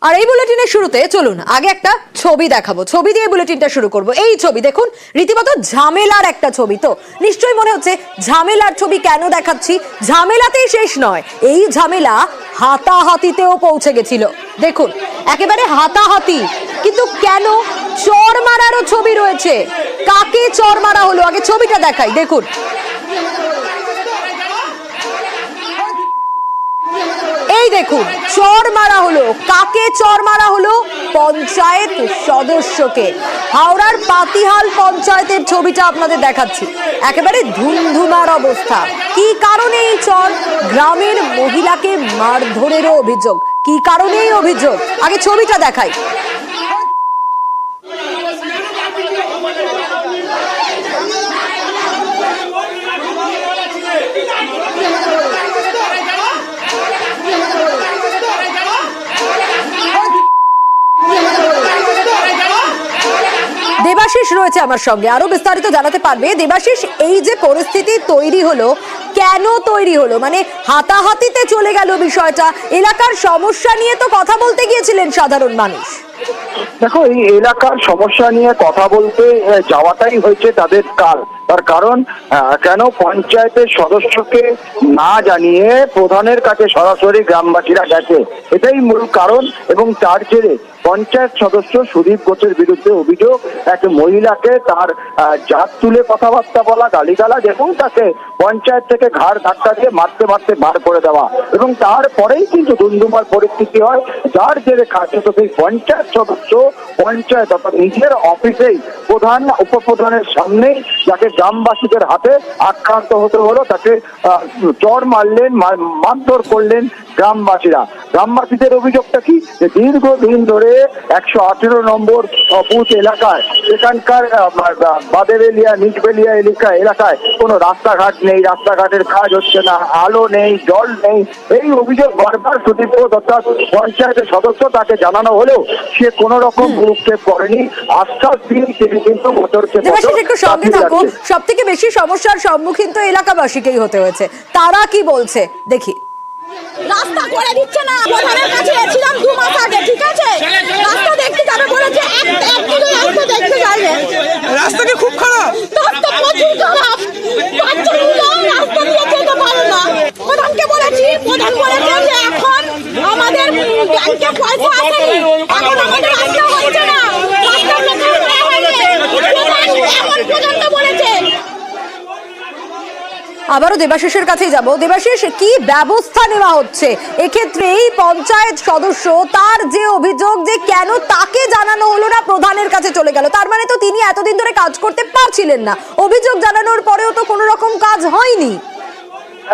আর এই বুলেটিনের শুরুতে চলুন আগে একটা ছবি দেখাবো। ছবি দিয়ে বুলেটিনটা শুরু করব। এই ছবি দেখুন, রীতিমতো ঝামেলার একটা ছবি। তো নিশ্চয়ই মনে হচ্ছে ঝামেলার ছবি কেন দেখাচ্ছি। ঝামেলাতেই শেষ নয়, এই ঝামেলা হাতাহাতিতেও পৌঁছে গেছিল। দেখুন একেবারে হাতাহাতি, কিন্তু কেন? চর মারারও ছবি রয়েছে। কাকে চর মারা হলো আগে ছবিটা দেখাই, দেখুন। এই দেখুন চর মারা হলো। কাকে চর মারা হলো? পঞ্চায়েত সদস্যকে। হাওড়ার পাতিহাল পঞ্চায়েতের ছবিটা আপনাদের দেখাচ্ছি। একেবারে ধুমধুমার অবস্থা। কি কারণে এই চর? গ্রামের মহিলাকে মারধরেরও অভিযোগ। কি কারণে এই অভিযোগ? আগে ছবিটা দেখাই। দেবাশিস রয়েছে আমার সঙ্গে, আরো বিস্তারিত জানাতে পারবে। দেবাশিস, এই যে পরিস্থিতি তৈরি হলো, কেন তৈরি হলো? মানে হাতাহাতিতে চলে গেল বিষয়টা। এলাকার সমস্যা নিয়ে তো কথা বলতে গিয়েছিলেন সাধারণ মানুষ। দেখো, এই এলাকার সমস্যা নিয়ে কথা বলতে যাওয়াটাই হয়েছে তাদের কাল। তার কারণ কেন পঞ্চায়েতের সদস্যকে না জানিয়ে প্রধানের কাছে সরাসরি গ্রামবাসীরা গেছে, এটাই মূল কারণ। এবং তার জেরে পঞ্চায়েত সদস্য সুদীপ ঘোষের বিরুদ্ধে অভিযোগ, এক মহিলাকে তার জাত তুলে কথাবার্তা বলা, গালিগালাজ এবং তাকে পঞ্চায়েত থেকে ঘাড় ধাক্কা দিয়ে মারতে মারতে বার করে দেওয়া। এবং তারপরেই কিন্তু ধুমধুমার পরিস্থিতি হয়, যার জেরে কার্যত সেই পঞ্চায়েত সদস্য পঞ্চায়েত অর্থাৎ নিজের অফিসেই প্রধান উপপ্রধানের সামনেই যাকে গ্রামবাসীদের হাতে আক্রান্ত হতে হলো, তাকে চড় মারলেন, মারধর করলেন গ্রামবাসীরা। গ্রামবাসীদের অভিযোগটা কি? যে দীর্ঘদিন ধরে 118 নম্বর বুথ এলাকায়, সেখানকার বাদেবেলিয়া নিজবেলিয়া এলাকায় কোনো রাস্তাঘাট নেই, রাস্তাঘাটের কাজ হচ্ছে না, আলো নেই, জল নেই। এই অভিযোগ বারবার সুদীপ ঘোষ অর্থাৎ পঞ্চায়েতের সদস্য, তাকে জানানো হলেও সে কোনো রকম ভ্রুক্ষেপ করেনি। আশ্বাস দিয়ে তিনি কিন্তু বছরকে সব থেকে বেশি সমস্যার সম্মুখীন তো এলাকাবাসীকেই হতে হয়েছে। তারা কি বলছে দেখি। রাস্তা করে দিচ্ছে না। প্রধানের কাছে এসেছিলাম 2 মাস আগে, ঠিক আছে? রাস্তা দেখতে যাবে বলেছে, একদিকে রাস্তা দেখতে যাবে। রাস্তা কি খুব খারাপ? রাস্তা প্রচুর খারাপ। বাচ্চাগুলো রাস্তা দিয়ে যেতে পারে না। প্রধানকে বলেছি, প্রধান বলেছে যে এখন আমাদের ব্যাংকে পয়সা আসেনি, এখন আমাদের রাস্তা হচ্ছে না। রাস্তা প্রধান এখন পর্যন্ত বলেছে। আবারও দেবাশিসের কাছেই যাব। দেবাশিস, কি ব্যবস্থা নেওয়া হচ্ছে এক্ষেত্রে? এই পঞ্চায়েত সদস্য, তার যে অভিযোগ যে কেন তাকে জানানো হলো না, প্রধানের কাছে চলে গেল, তার মানে তো তিনি এতদিন ধরে কাজ করতে পারছিলেন না। অভিযোগ জানানোর পরেও তো কোনো রকম কাজ হয়নি।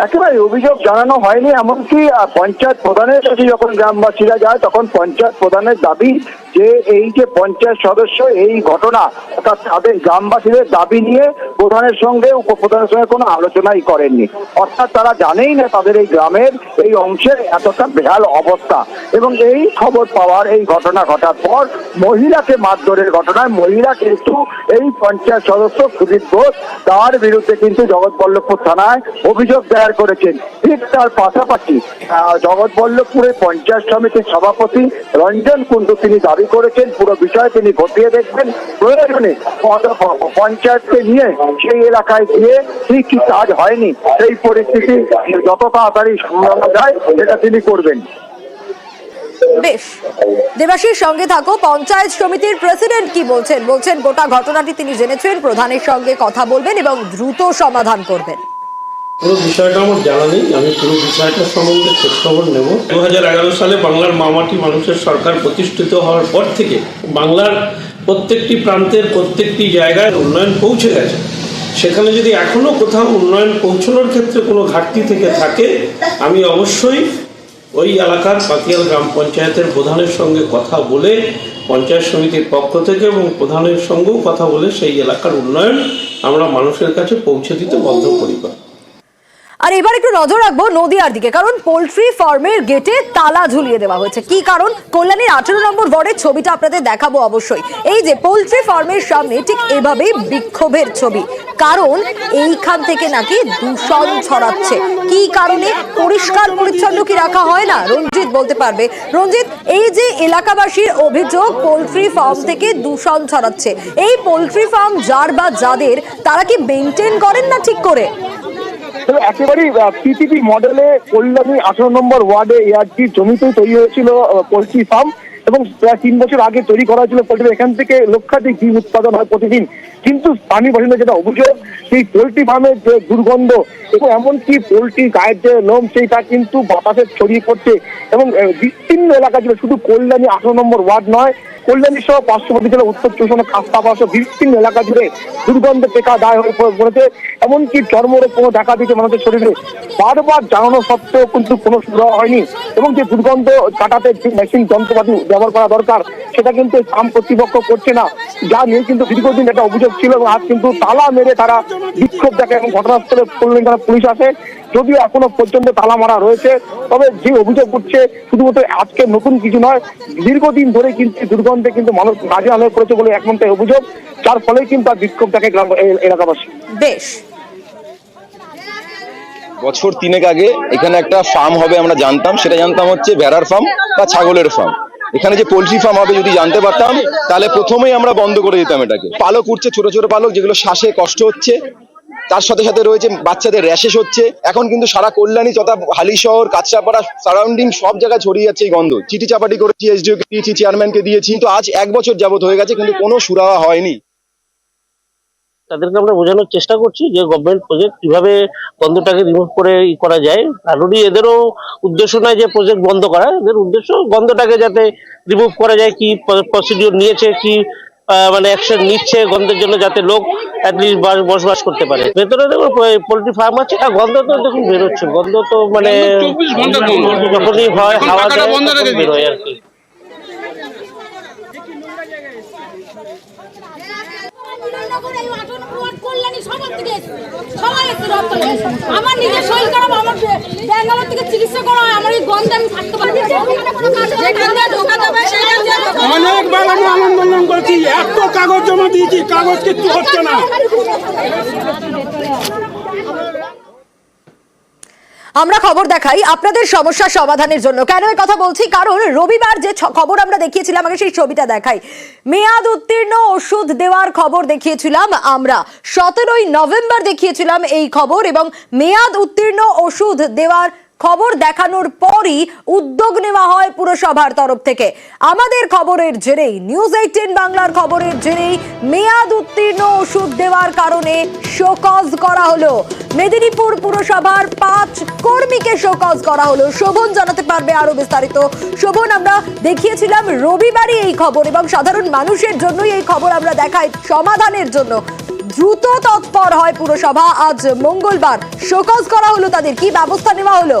একেবারে অভিযোগ জানানো হয়নি। এমনকি পঞ্চায়েত প্রধানের কাছে যখন গ্রামবাসীরা যায়, তখন পঞ্চায়েত প্রধানের দাবি যে এই যে পঞ্চায়েত সদস্য এই ঘটনা অর্থাৎ তাদের গ্রামবাসীদের দাবি নিয়ে প্রধানের সঙ্গে উপপ্রধানের সঙ্গে কোনো আলোচনাই করেননি। অর্থাৎ তারা জানেই না তাদের এই গ্রামের এই অংশের এতটা বেহাল অবস্থা। এবং এই খবর পাওয়ার, এই ঘটনা ঘটার পর মহিলাকে মারধরের ঘটনায় মহিলা কিন্তু এই পঞ্চায়েত সদস্য সুদীপ ঘোষ, তার বিরুদ্ধে কিন্তু জগৎবল্লভপুর থানায় অভিযোগ দায়ের করেছেন। ঠিক তার পাশাপাশি জগৎবল্লভপুরের পঞ্চায়েত সমিতির সভাপতি রঞ্জন কুণ্ডু তিনি দাবি করেছেন পুরো বিষয় তিনি খতিয়ে দেখবেন, প্রয়োজনে পঞ্চায়েতকে নিয়ে সেই এলাকায় গিয়ে ঠিক কি কাজ হয়নি সেই পরিস্থিতি যত তাড়াতাড়ি সামলানো যায় সেটা তিনি করবেন। বেশ, দেবাশিস সঙ্গে থাকো। পঞ্চায়েত সমিতির প্রেসিডেন্ট কি বলছেন? বলছেন গোটা ঘটনাটি তিনি জেনেছেন, প্রধানের সঙ্গে কথা বলবেন এবং দ্রুত সমাধান করবেন। পুরো বিষয়টা আমার জানা নেই, আমি পুরো বিষয়টার সম্বন্ধে খোঁজখবর নেব। 2011 সালে বাংলার মামাটি মানুষের সরকার প্রতিষ্ঠিত হওয়ার পর থেকে বাংলার প্রত্যেকটি প্রান্তের প্রত্যেকটি জায়গায় উন্নয়ন পৌঁছে গেছে। সেখানে যদি এখনো কোথাও উন্নয়ন পৌঁছানোর ক্ষেত্রে কোনো ঘাটতি থেকে থাকে, আমি অবশ্যই ওই এলাকার পাতিয়াল গ্রাম পঞ্চায়েতের প্রধানের সঙ্গে কথা বলে, পঞ্চায়েত সমিতির পক্ষ থেকে এবং প্রধানের সঙ্গেও কথা বলে সেই এলাকার উন্নয়ন আমরা মানুষের কাছে পৌঁছে দিতে বদ্ধপরিকর। আর এবার একটু নজর রাখবো নদিয়ার দিকে, কারণ পোল্ট্রি ফার্মের গেটে তালা ঝুলিয়ে দেওয়া হয়েছে। কি কারণ? কল্যাণীর 18 নম্বর ওয়ার্ডের ছবিটা আপনাদের দেখাবো অবশ্যই। এই যে পোল্ট্রি ফার্মের সামনে ঠিক এভাবেই বিক্ষোভের ছবি, কারণ এইখান থেকে নাকি দূষণ ছড়াচ্ছে। কি কারণে? পরিষ্কার পরিচ্ছন্ন কি রাখা হয় না? রঞ্জিত বলতে পারবে। রঞ্জিত, এই যে এলাকাবাসীর অভিযোগ পোল্ট্রি ফার্ম থেকে দূষণ ছড়াচ্ছে, এই পোল্ট্রি ফার্ম যার বা যাদের, তারা কি মেনটেন করেন না ঠিক করে? একেবারেই পিপিপি মডেলে কল্যাণী 18 নম্বর ওয়ার্ডে এআরটি জমিতে তৈরি হয়েছিল পোল্ট্রি ফার্ম, এবং প্রায় 3 বছর আগে তৈরি করা হয়েছিল পোল্ট্রি। এখান থেকে লক্ষাধিক ডিম উৎপাদন হয় প্রতিদিন, কিন্তু স্থানীয় বাসিন্দা যেটা অভিযোগ, সেই পোল্ট্রি ফার্মের যে দুর্গন্ধ এবং এমনকি পোল্ট্রি গায়ের যে লোম সেইটা কিন্তু বাতাসে ছড়িয়ে পড়ছে, এবং বিস্তীর্ণ এলাকা জুড়ে, শুধু কল্যাণী 18 নম্বর ওয়ার্ড নয়, কল্যাণী সহ পার্শ্ববর্তী জেলা উত্তর 24 খাস্তাপাড়া সহ বিস্তীর্ণ এলাকা জুড়ে দুর্গন্ধে টেকা দায় হয়ে পড়েছে। এমনকি চর্মরোগ কোনো দেখা দিচ্ছে মানুষের শরীরে। বারবার জানানো সত্ত্বেও কিন্তু কোনো সুরাহা হয়নি, এবং যে দুর্গন্ধ কাটাতে যে মেশিন যন্ত্রপাতি ব্যবহার করা দরকার সেটা কিন্তু ফার্ম কর্তৃপক্ষ করছে না, যা নিয়ে কিন্তু দীর্ঘদিন একটা অভিযোগ ছিল। এবং আজ কিন্তু তালা মেরে তারা বিক্ষোভ দেখে, এবং ঘটনাস্থলে কল্যাণী থানার পুলিশ আসে, যদিও এখনো পর্যন্ত তালা মারা রয়েছে। তবে যে অভিযোগ উঠছে শুধুমাত্র আজকে নতুন কিছু নয়, দীর্ঘদিন ধরে কিন্তু দুর্গন্ধে কিন্তু মানুষ নাজেহাল হয়ে পড়েছে বলে একমাত্র অভিযোগ, যার ফলে কিন্তু আর বিক্ষোভ দেখে গ্রাম এলাকাবাসী। বেশ, বছর 3 আগে এখানে একটা ফার্ম হবে আমরা জানতাম, সেটা জানতাম হচ্ছে ভেড়ার ফার্ম বা ছাগলের ফার্ম। এখানে যে পোল্ট্রি ফার্ম হবে যদি জানতে পারতাম তাহলে প্রথমেই আমরা বন্ধ করে দিতাম এটাকে। পালক উঠছে, ছোট ছোট পালক, যেগুলো শ্বাসে কষ্ট হচ্ছে, তার সাথে সাথে রয়েছে বাচ্চাদের র্যাশেস হচ্ছে। এখন কিন্তু সারা কল্যাণী তথা হালি শহর, কাঁচরাপাড়া সারাউন্ডিং সব জায়গায় ছড়িয়ে যাচ্ছে এই গন্ধ। চিঠি চাপাটি করেছি, এসডিও কে দিয়েছি, চেয়ারম্যানকে দিয়েছি, কিন্তু আজ 1 বছর যাবত হয়ে গেছে, কিন্তু কোনো সুরাহা হয়নি। তাদেরকে আমরা বোঝানোর চেষ্টা করছি যে গভর্নমেন্ট প্রজেক্ট কিভাবে গন্ধটাকে রিমুভ করে করা যায়। কারণই এদেরও উদ্দেশ্য নয় যে প্রজেক্ট বন্ধ করা, এদের উদ্দেশ্য গন্ধটাকে যাতে রিমুভ করা যায়, কি প্রসিডিওর নিয়েছে, কি মানে অ্যাকশন নিচ্ছে গন্ধের জন্য, যাতে লোক অ্যাটলিস্ট বসবাস করতে পারে। ভেতরে দেখুন পোল্ট্রি ফার্ম আছে, আর গন্ধ তো দেখুন বেরোচ্ছে, গন্ধ তো মানে 24 ঘন্টা গন্ধ। যখনই হয় এখন হাওয়া টাকাটা যায় বন্ধ রেখে তখন দিন। বেরোয় আর কি। আমার নিজের শরীর খারাপ, আমার ব্যাঙ্গালোর থেকে চিকিৎসা করা হয়, আমার এই গন্ধে আমি থাকতে পারি না। যেখানে ঢোকা যাবে অনেকবার আমি আন্দোলন করছি, এত কাগজ জমা দিয়েছি, কাগজ কিছু হচ্ছে না। আমরা খবর দেখাই আপনাদের সমস্যা সমাধানের জন্য। কেন এই কথা বলছি? কারণ রবিবার যে খবর আমরা দেখিয়েছিলাম, আগে সেই ছবিটা দেখাই। মেয়াদ উত্তীর্ণ ওষুধ দেওয়ার খবর দেখিয়েছিলাম আমরা, 17ই নভেম্বর দেখিয়েছিলাম এই খবর, এবং মেয়াদ উত্তীর্ণ ওষুধ দেওয়ার খবর দেখানোর পরই উদ্যোগ নেওয়া হয় পুরসভার তরফ থেকে। আমাদের খবরের জেরেই, নিউজ 18 বাংলার খবরের জেরেই মেয়াদ উত্তীর্ণ ওষুধ দেওয়ার কারণে শোকজ করা হলো। মেদিনীপুর পুরসভার 5 কর্মীকে শোকজ করা হলো। শোভন জানাতে পারবে আরো বিস্তারিত। শোভন, আমরা দেখিয়েছিলাম রবিবারই এই খবর, এবং সাধারণ মানুষের জন্যই এই খবর আমরা দেখাই, সমাধানের জন্য দ্রুত তৎপর হয় পুরসভা। আজ মঙ্গলবার শোকজ করা হলো তাদের, কি ব্যবস্থা নেওয়া হলো?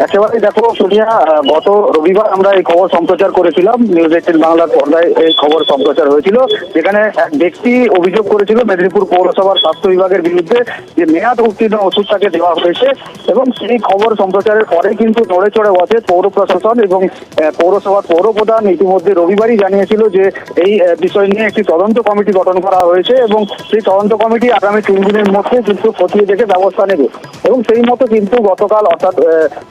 একেবারে দেখো সোনিয়া, গত রবিবার আমরা এই খবর সম্প্রচার করেছিলাম, নিউজ 18 বাংলার পর্দায় এই খবর সম্প্রচার হয়েছিল, যেখানে এক ব্যক্তি অভিযোগ করেছিল মেদিনীপুর পৌরসভার স্বাস্থ্য বিভাগের বিরুদ্ধে যে মেয়াদ উত্তীর্ণ ওষুধ তাকে দেওয়া হয়েছে। এবং সেই খবর সম্প্রচারের পরে কিন্তু নড়ে চড়ে বসে পৌর প্রশাসন, এবং পৌরসভার পৌরপ্রধান ইতিমধ্যে রবিবারই জানিয়েছিল যে এই বিষয় নিয়ে একটি তদন্ত কমিটি গঠন করা হয়েছে, এবং সেই তদন্ত কমিটি আগামী 3 দিনের মধ্যে কিন্তু খতিয়ে দেখে ব্যবস্থা নেবে। এবং সেই মতো কিন্তু গতকাল অর্থাৎ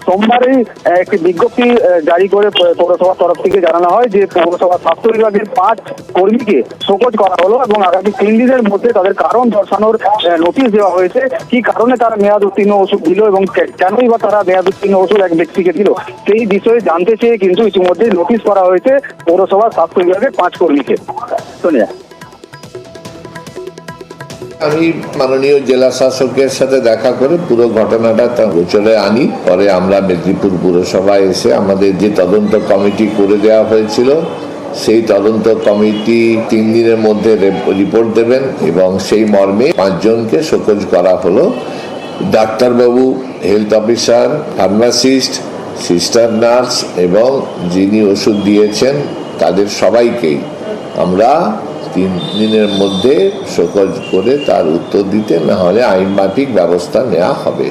সোমবারই একটি বিজ্ঞপ্তি জারি করে পৌরসভার তরফ থেকে জানানো হয় যে পৌরসভার স্বাস্থ্য বিভাগের 5 কর্মীকে শোকজ করা হলো, এবং আগামী 3 দিনের মধ্যে তাদের কারণ দর্শানোর নোটিশ দেওয়া হয়েছে। কি কারণে তারা মেয়াদ উত্তীর্ণ ওষুধ দিল, এবং কেনই বা তারা মেয়াদ উত্তীর্ণ ওষুধ এক ব্যক্তিকে দিল, সেই বিষয়ে জানতে চেয়ে কিন্তু ইতিমধ্যে নোটিশ করা হয়েছে পৌরসভার স্বাস্থ্য বিভাগের 5 কর্মীকে। সোনিয়া, আমি মাননীয় জেলা শাসকের সাথে দেখা করে পুরো ঘটনাটা গোচরে আনি। পরে আমরা মেদিনীপুর পুরসভায় এসে আমাদের যে তদন্ত কমিটি করে দেওয়া হয়েছিল, সেই তদন্ত কমিটি 3 দিনের মধ্যে রিপোর্ট দেবেন, এবং সেই মর্মে 5 জনকে শোকজ করা হলো। ডাক্তারবাবু, health officer, pharmacist, sister nurse এবং যিনি ওষুধ দিয়েছেন তাদের সবাইকেই আমরা 3 দিনের মধ্যে শোকজ করে তার উত্তর দিতে, না হলে আইনমাফিক ব্যবস্থা নেওয়া হবে।